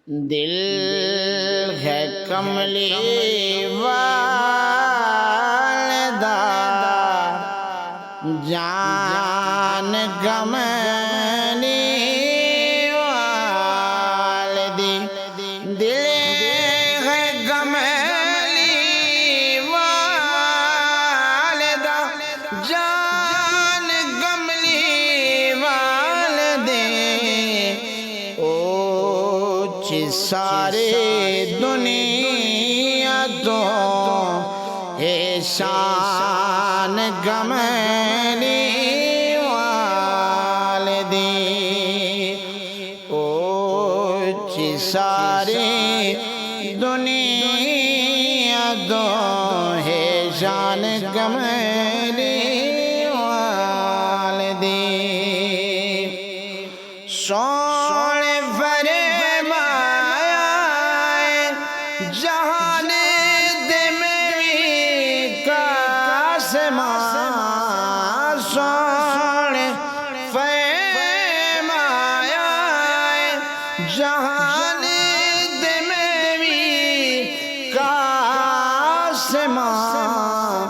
دل ہے کملی والدہ، جان گمنی والدی، دل ہے کملی والدہ، جان گملی والدی، سارے دنیا تو احسان گملی والدی، سارے دنیا تو احسان گملی والدی، جہان دموی کا آسمان،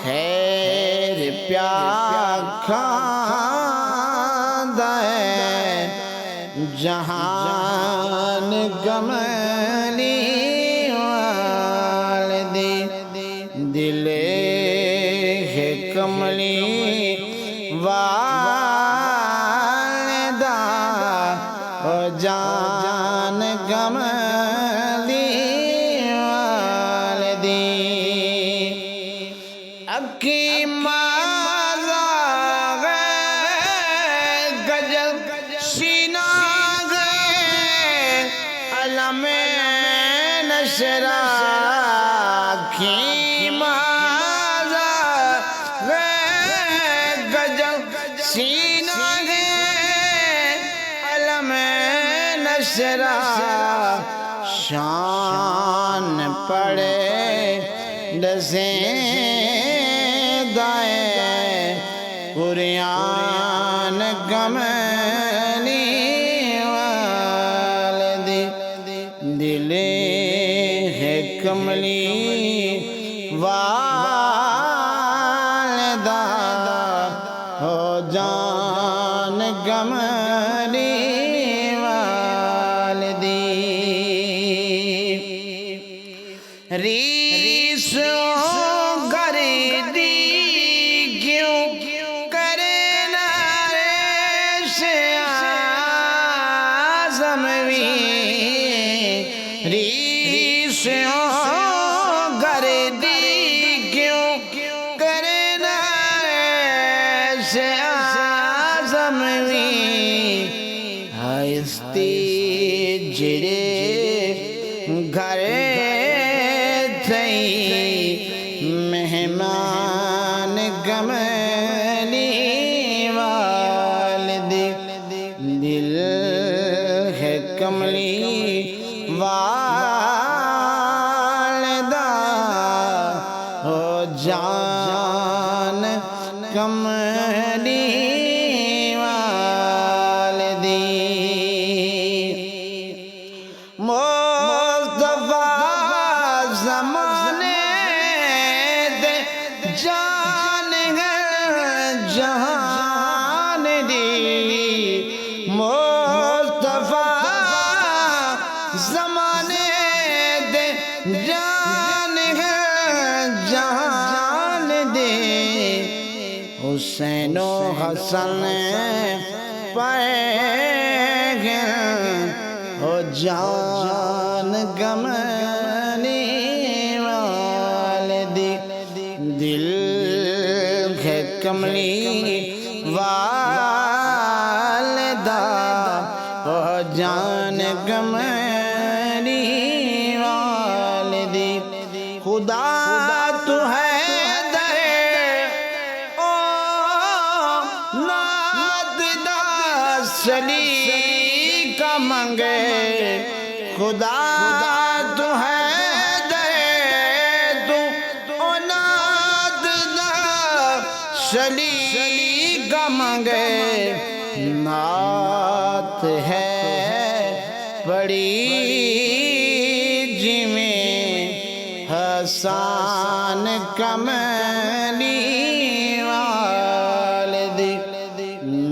خیر پیار کھاندہ ہے جہان گملی والدی، دل ہے کملی والدہ، جان گملی والدی، اکی مازا گجل سینہ علم نشرہ، اکی مازا گجل سینہ نشرہ، شان پڑے ڈسیں دائیں قرآن گملی والدی، دل ہے کملی والدہ، ہو جان گملی ریس گردی کیوں کرنا ریش آزموی، ریس گردی کیوں کرنا ریش آزموی، ہستی جڑے گھر مہمان گملی والدی، دل ہے کملی والدہ، ہو جان کملی والدی، جان ہے جہان دی، مصطفیٰ زمانے دے، جان ہے جہان دے، حسین و حسن پائے گئے، ہو جان گملی والدی، دل ہے کملی والدہ، ہو جان گملی والدی، خدا تو ہے در اولاد سلی کا منگے، خدا تو ہے شلی کا منگے، نعت ہے پڑی جویں حسان کملی والدی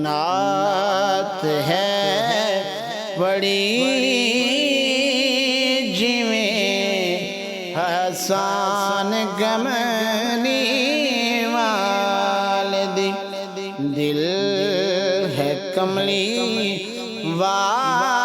نعت ہے پڑی جویں حسان کملی والدی دل ہے کملی والدہ